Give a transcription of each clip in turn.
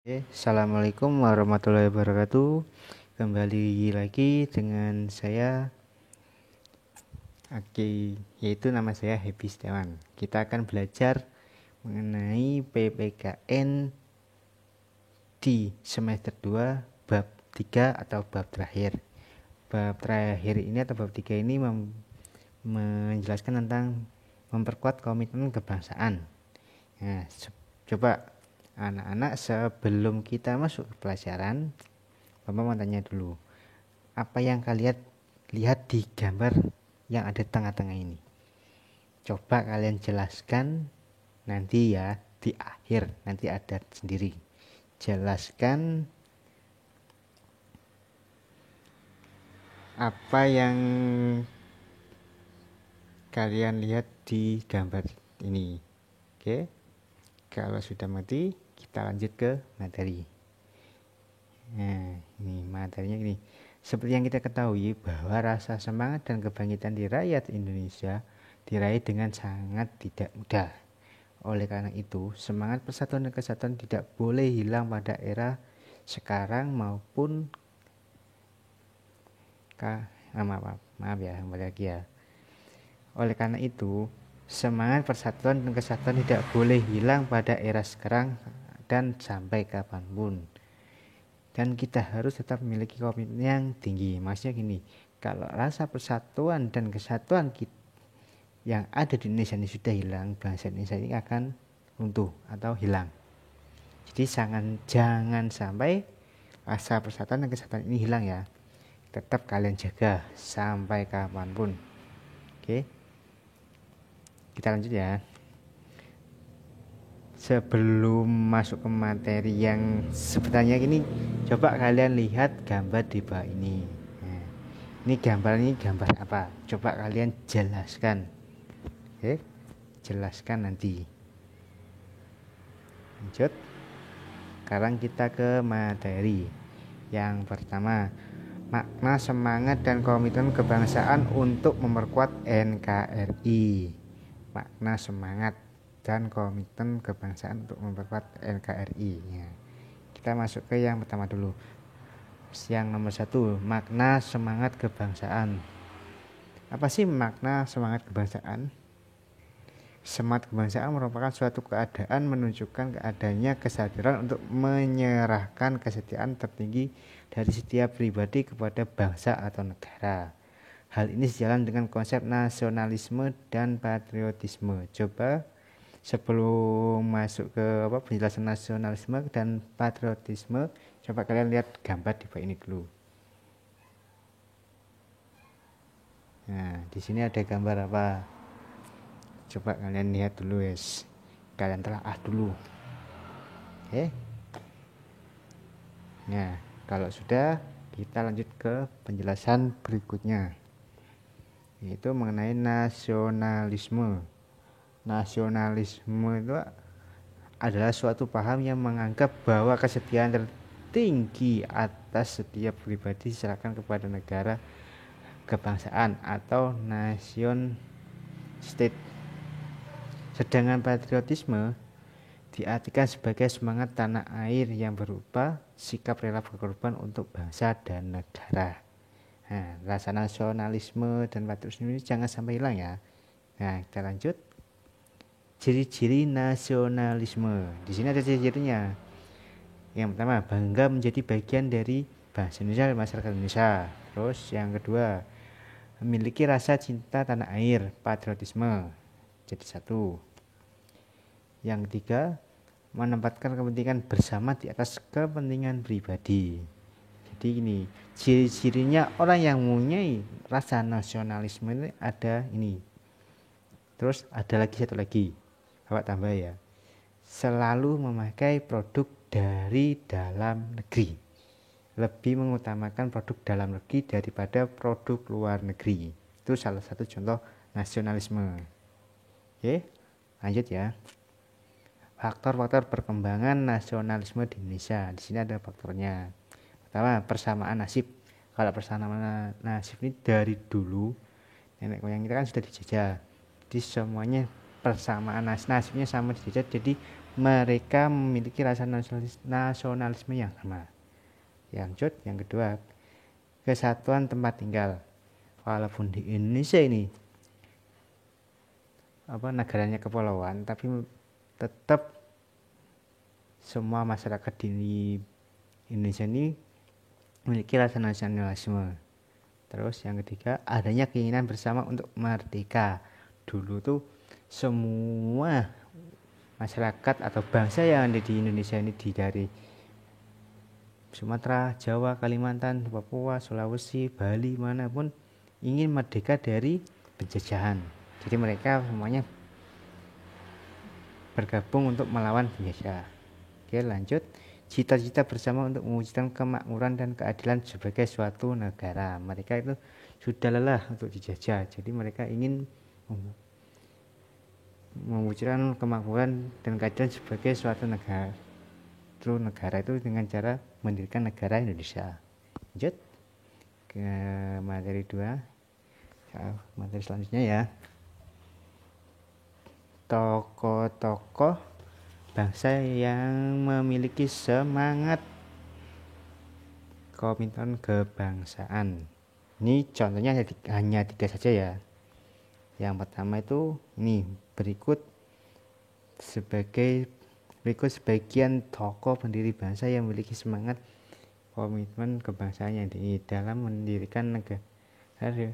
Assalamualaikum warahmatullahi wabarakatuh. Kembali lagi dengan saya yaitu nama saya Happy Setiawan. Kita akan belajar mengenai PPKN di semester 2 bab 3 atau bab terakhir. Bab terakhir ini atau bab 3 ini menjelaskan tentang memperkuat komitmen kebangsaan. Nah, coba anak-anak, sebelum kita masuk ke pelajaran, Bapak mau tanya dulu, apa yang kalian lihat di gambar yang ada tengah-tengah ini? Coba kalian jelaskan nanti ya, di akhir nanti ada sendiri. Jelaskan apa yang kalian lihat di gambar ini. Oke, kalau sudah mengerti, kita lanjut ke materi. Nah, ini materinya gini. Seperti yang kita ketahui bahwa rasa semangat dan kebangkitan di rakyat Indonesia diraih dengan sangat tidak mudah. Oleh karena itu, semangat persatuan dan kesatuan tidak boleh hilang pada era sekarang maupun maaf ya, kembali lagi ya. Oleh karena itu, semangat persatuan dan kesatuan tidak boleh hilang pada era sekarang dan sampai kapanpun. Dan kita harus tetap memiliki komitmen yang tinggi. Maksudnya gini, kalau rasa persatuan dan kesatuan yang ada di Indonesia ini sudah hilang, bangsa Indonesia ini akan runtuh atau hilang. Jadi jangan sampai rasa persatuan dan kesatuan ini hilang ya. Tetap kalian jaga sampai kapanpun. Oke, kita lanjut ya. Sebelum masuk ke materi yang sebenarnya ini, coba kalian lihat gambar di bawah ini. Nah, ini gambar apa? Coba kalian jelaskan. Oke, jelaskan nanti. Lanjut. Sekarang kita ke materi. Yang pertama, makna semangat dan komitmen kebangsaan untuk memperkuat NKRI. Makna semangat dan komitmen kebangsaan untuk memperkuat NKRI ya. Kita masuk ke yang pertama dulu. Yang nomor 1, makna semangat kebangsaan. Apa sih makna semangat kebangsaan? Semangat kebangsaan merupakan suatu keadaan menunjukkan adanya kesadaran untuk menyerahkan kesetiaan tertinggi dari setiap pribadi kepada bangsa atau negara. Hal ini sejalan dengan konsep nasionalisme dan patriotisme. Coba sebelum masuk ke penjelasan nasionalisme dan patriotisme, coba kalian lihat gambar di bawah ini dulu. Nah, di sini ada gambar apa? Coba kalian lihat dulu guys. Kalian telaah dulu. Oke. Nah, kalau sudah, kita lanjut ke penjelasan berikutnya, yaitu mengenai nasionalisme. Nasionalisme itu adalah suatu paham yang menganggap bahwa kesetiaan tertinggi atas setiap pribadi diserahkan kepada negara, kebangsaan atau nation state. Sedangkan patriotisme diartikan sebagai semangat tanah air yang berupa sikap rela berkorban untuk bangsa dan negara. Nah, rasa nasionalisme dan patriotisme ini jangan sampai hilang ya. Nah, kita lanjut. Ciri-ciri nasionalisme. Di sini ada ciri-cirinya. Yang pertama, bangga menjadi bagian dari bangsa Indonesia dan masyarakat Indonesia. Terus yang kedua, memiliki rasa cinta tanah air, patriotisme. Jadi 1. Yang ketiga, menempatkan kepentingan bersama di atas kepentingan pribadi. Jadi ini ciri-cirinya orang yang mempunyai rasa nasionalisme ini ada ini. Terus ada lagi satu lagi, Bapak tambah ya. Selalu memakai produk dari dalam negeri. Lebih mengutamakan produk dalam negeri daripada produk luar negeri. Itu salah satu contoh nasionalisme. Oke, lanjut ya. Faktor-faktor perkembangan nasionalisme di Indonesia. Di sini ada faktornya. Pertama, persamaan nasib. Kalau persamaan nasib ini dari dulu nenek moyang kita kan sudah dijajah. Jadi semuanya persamaan nasibnya sama dijajah. Jadi mereka memiliki rasa nasionalisme yang sama. Yang kedua, kesatuan tempat tinggal. Walaupun di Indonesia ini negaranya kepulauan, tapi tetap semua masyarakat di Indonesia ini memiliki rasa nasionalisme. Terus yang ketiga, adanya keinginan bersama untuk merdeka. Dulu tuh semua masyarakat atau bangsa yang ada di Indonesia ini dari Sumatera, Jawa, Kalimantan, Papua, Sulawesi, Bali, manapun ingin merdeka dari penjajahan. Jadi mereka semuanya bergabung untuk melawan penjajah. Oke, lanjut. Cita-cita bersama untuk mewujudkan kemakmuran dan keadilan sebagai suatu negara. Mereka itu sudah lelah untuk dijajah, jadi mereka ingin mewujudkan kemakmuran dan keadilan sebagai suatu negara. Negara itu dengan cara mendirikan negara Indonesia. Lanjut ke materi 2, materi selanjutnya ya. Tokoh-tokoh bangsa yang memiliki semangat komitmen kebangsaan. Ini contohnya hanya 3 saja ya. Yang pertama itu ini berikut sebagian tokoh pendiri bangsa yang memiliki semangat komitmen kebangsaan yang di dalam mendirikan negara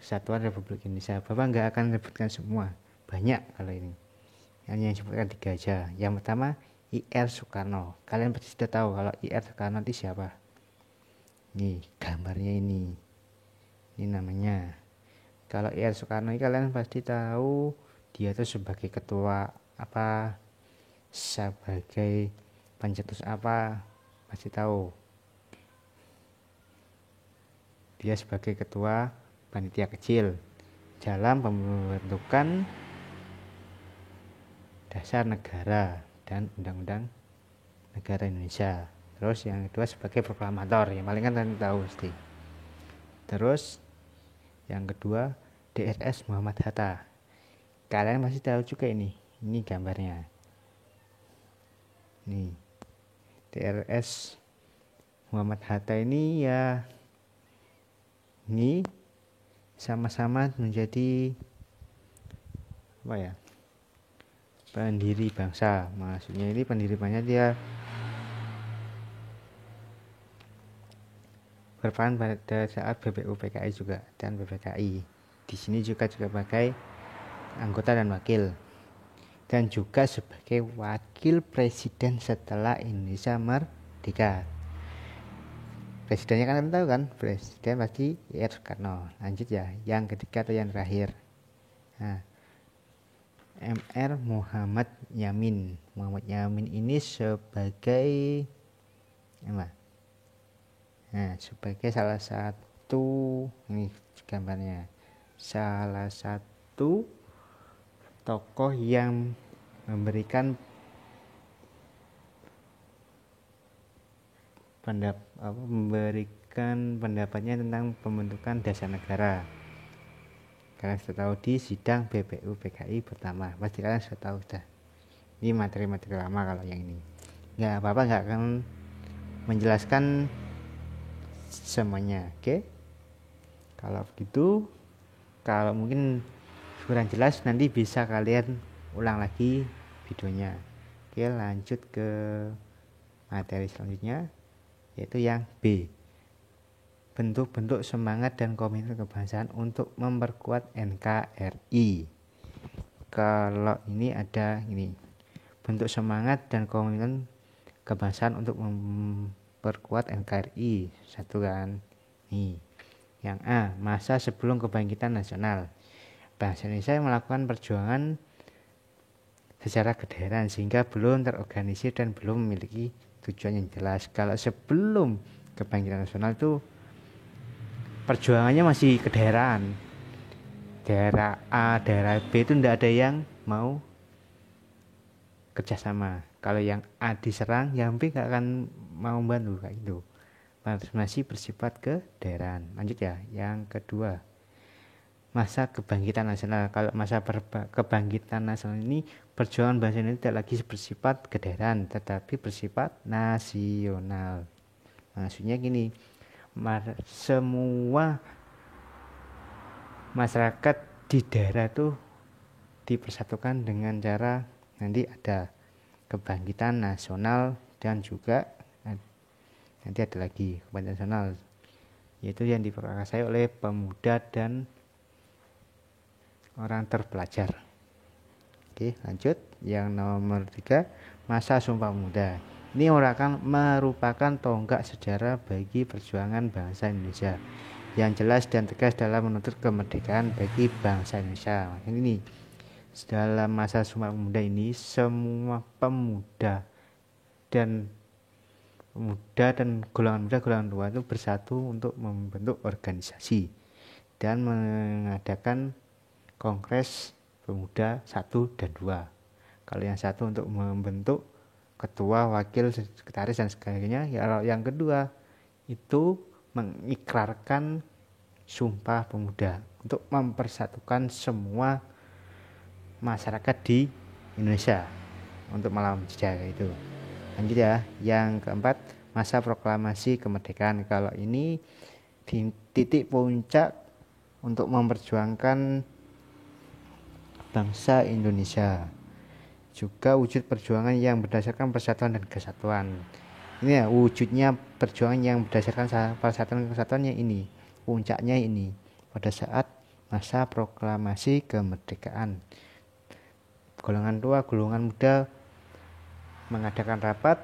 Kesatuan Republik Indonesia. Bapak nggak akan sebutkan semua, banyak kalau ini. Hanya yang sebutkan 3 aja. Yang pertama I.R. Soekarno. Kalian pasti sudah tahu kalau I.R. Soekarno itu siapa. Nih gambarnya ini namanya. Kalau I.R. Soekarno ini kalian pasti tahu dia itu sebagai ketua apa, sebagai pencetus apa, pasti tahu. Dia sebagai ketua panitia kecil dalam pembentukan dasar negara dan undang-undang negara Indonesia. Terus yang kedua sebagai proklamator, yang paling kan kalian tahu pasti. Terus yang kedua DRS Muhammad Hatta. Kalian masih tahu juga ini gambarnya. Nih DRS Muhammad Hatta ini ya, ini sama-sama menjadi apa ya, pendiri bangsa. Maksudnya ini pendiri bangsa, dia berperan pada saat BPUPKI juga dan PPKI. Di sini juga sebagai anggota dan wakil, dan juga sebagai wakil presiden setelah Indonesia merdeka. Presidennya kan tahu kan, presiden pasti I.R. Soekarno. Lanjut ya, yang ketiga atau yang terakhir. Nah, Mr. Muhammad Yamin. Muhammad Yamin ini sebagai apa? Nah, sebagai salah satu, ini gambarnya, salah satu tokoh yang memberikan pendapatnya tentang pembentukan dasar negara. Kalian sudah tahu di sidang BPUPKI pertama, pasti kalian sudah tahu sudah. Ini materi-materi lama kalau yang ini. Nggak apa-apa, nggak akan menjelaskan semuanya, oke? Kalau begitu, kalau mungkin kurang jelas nanti bisa kalian ulang lagi videonya. Oke, lanjut ke materi selanjutnya, yaitu yang B. Bentuk-bentuk semangat dan komitmen kebangsaan untuk memperkuat NKRI. Kalau ini ada ini, bentuk semangat dan komitmen kebangsaan untuk memperkuat NKRI. Satu kan. Nih. Yang A, masa sebelum kebangkitan nasional. Bangsa Indonesia melakukan perjuangan secara kedaerahan sehingga belum terorganisir dan belum memiliki tujuan yang jelas. Kalau sebelum kebangkitan nasional itu perjuangannya masih kedaerahan, daerah A, daerah B itu tidak ada yang mau kerjasama. Kalau yang A diserang, yang B gak akan mau membantu kayak gitu. Masih bersifat kedaerahan. Lanjut ya, yang kedua, masa kebangkitan nasional. Kalau masa kebangkitan nasional ini perjuangan bangsa ini tidak lagi bersifat kedaerahan tetapi bersifat nasional. Maksudnya gini, semua masyarakat di daerah itu dipersatukan dengan cara nanti ada kebangkitan nasional dan juga nanti ada lagi kebangkitan nasional, yaitu yang diprakarsai oleh pemuda dan orang terpelajar. Oke, lanjut. Yang nomor 3, masa Sumpah Pemuda. Ini merupakan tonggak sejarah bagi perjuangan bangsa Indonesia yang jelas dan tegas dalam menuntut kemerdekaan bagi bangsa Indonesia. Ini dalam masa Sumpah Pemuda ini semua pemuda dan golongan tua itu bersatu untuk membentuk organisasi dan mengadakan kongres pemuda 1 dan 2. Kalau yang satu untuk membentuk ketua, wakil, sekretaris dan sebagainya. Yang kedua itu mengikrarkan Sumpah Pemuda untuk mempersatukan semua masyarakat di Indonesia untuk melawan jejak itu. Lanjut ya. Yang keempat, masa proklamasi kemerdekaan. Kalau ini di titik puncak untuk memperjuangkan bangsa Indonesia, juga wujud perjuangan yang berdasarkan persatuan dan kesatuan. Ini ya wujudnya perjuangan yang berdasarkan persatuan dan kesatuannya ini, puncaknya ini pada saat masa proklamasi kemerdekaan. Golongan tua, golongan muda mengadakan rapat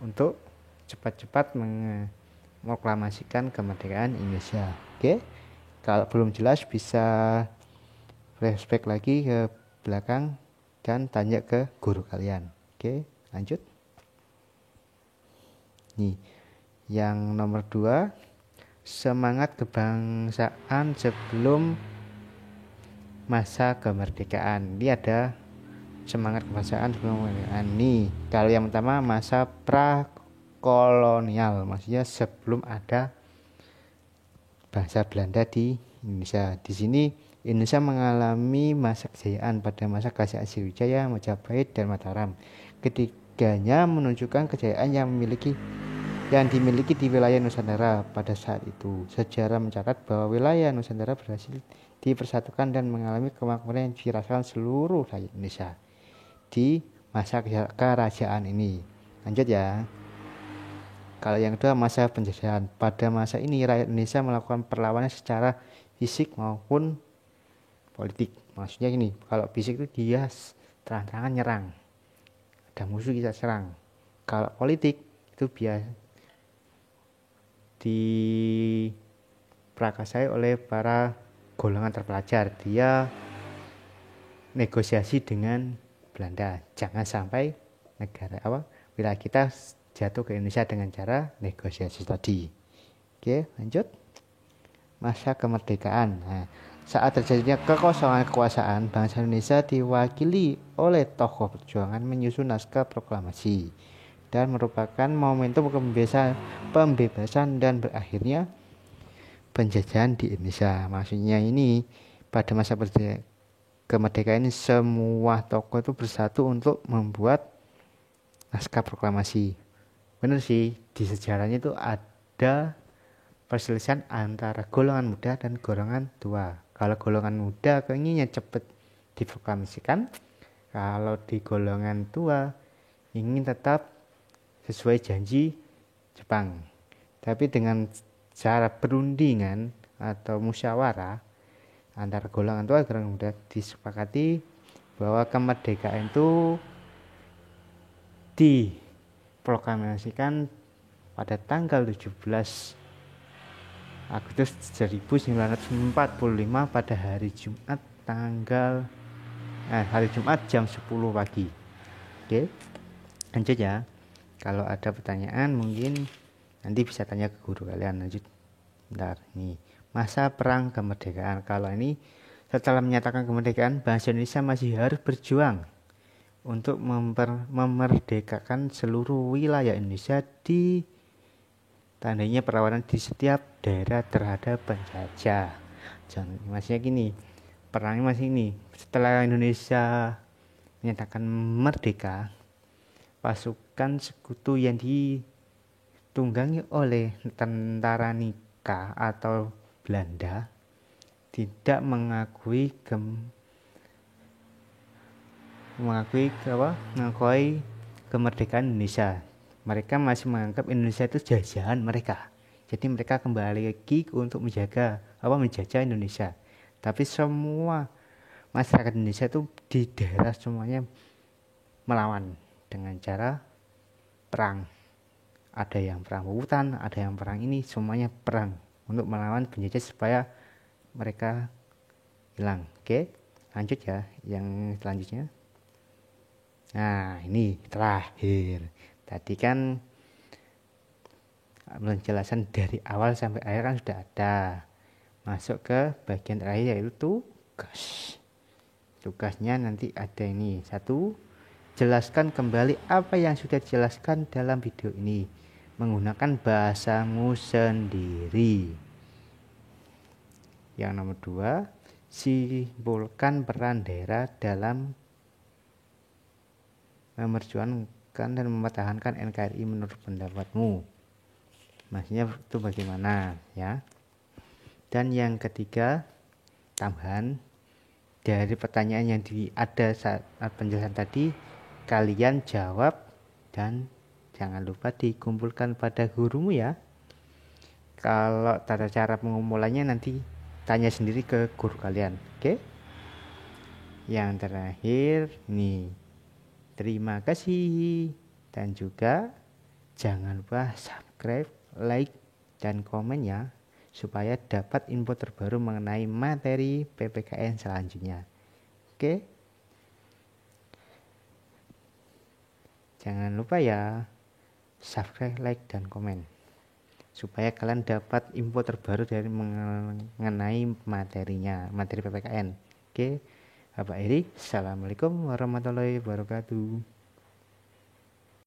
untuk cepat-cepat memproklamasikan kemerdekaan Indonesia. Oke, kalau belum jelas bisa flashback lagi ke belakang dan tanya ke guru kalian. Oke, lanjut. Nih, yang nomor 2, semangat kebangsaan sebelum masa kemerdekaan. Ini ada semangat kebangsaan sebelum kemerdekaan. Nih, kalau yang pertama masa prakolonial, maksudnya sebelum ada bangsa Belanda di Indonesia. Di sini Indonesia mengalami masa kejayaan pada masa Kerajaan Sriwijaya, Majapahit, dan Mataram. Ketiganya menunjukkan kejayaan yang dimiliki di wilayah Nusantara pada saat itu. Sejarah mencatat bahwa wilayah Nusantara berhasil dipersatukan dan mengalami kemakmuran yang dirasakan seluruh rakyat Indonesia di masa kerajaan ini. Lanjut ya. Kalau yang kedua, masa penjajahan. Pada masa ini rakyat Indonesia melakukan perlawanan secara fisik maupun politik. Maksudnya gini, kalau fisik itu dia terang-terangan nyerang, ada musuh kita serang. Kalau politik itu biasa diprakarsai oleh para golongan terpelajar. Dia negosiasi dengan Belanda, jangan sampai wilayah kita jatuh ke Indonesia dengan cara negosiasi tadi. Oke, lanjut. Masa kemerdekaan. Nah, saat terjadinya kekosongan kekuasaan, bangsa Indonesia diwakili oleh tokoh perjuangan menyusun naskah proklamasi dan merupakan momentum pembebasan dan berakhirnya penjajahan di Indonesia. Maksudnya ini pada masa kemerdekaan ini semua tokoh itu bersatu untuk membuat naskah proklamasi. Benar sih, di sejarahnya itu ada perselisihan antara golongan muda dan golongan tua. Kalau golongan muda keinginnya cepat diproklamasikan, kalau di golongan tua ingin tetap sesuai janji Jepang. Tapi dengan cara perundingan atau musyawarah antara golongan tua dan golongan muda disepakati bahwa kemerdekaan itu diproklamasikan pada tanggal 17 Agustus 1945 pada hari Jumat jam 10 pagi. Oke, lanjut ya. Kalau ada pertanyaan mungkin nanti bisa tanya ke guru kalian. Lanjut. Bentar, nih. Masa perang kemerdekaan. Kalau ini setelah menyatakan kemerdekaan, bangsa Indonesia masih harus berjuang untuk memerdekakan seluruh wilayah Indonesia di tandanya perlawanan di setiap daerah terhadap penjajah. Maksudnya gini, perangnya masih ini. Setelah Indonesia menyatakan merdeka, pasukan sekutu yang ditunggangi oleh tentara Nika atau Belanda tidak mengakui kemerdekaan Indonesia. Mereka masih menganggap Indonesia itu jajahan mereka. Jadi mereka kembali lagi untuk menjajah Indonesia. Tapi semua masyarakat Indonesia itu di daerah semuanya melawan dengan cara perang. Ada yang perang hutan, ada yang perang ini, semuanya perang untuk melawan penjajah supaya mereka hilang. Oke, lanjut ya yang selanjutnya. Nah, ini terakhir. Tadi kan penjelasan dari awal sampai akhir kan sudah ada. Masuk ke bagian terakhir yaitu tugas. Tugasnya nanti ada ini. 1. Jelaskan kembali apa yang sudah dijelaskan dalam video ini menggunakan bahasamu sendiri. Yang nomor 2, simpulkan peran daerah dalam memerjuangkan dan mempertahankan NKRI menurut pendapatmu. Maksudnya itu bagaimana ya. Dan yang ketiga, tambahan dari pertanyaan yang ada saat penjelasan tadi, kalian jawab dan jangan lupa dikumpulkan pada gurumu ya. Kalau tata cara pengumpulannya nanti tanya sendiri ke guru kalian. Oke? Yang terakhir nih, terima kasih dan juga jangan lupa subscribe, like, dan komen ya supaya dapat info terbaru mengenai materi PPKN selanjutnya. Oke? Jangan lupa ya subscribe, like, dan komen supaya kalian dapat info terbaru dari mengenai materi PPKN. Oke? Bapak Eri, assalamualaikum warahmatullahi wabarakatuh.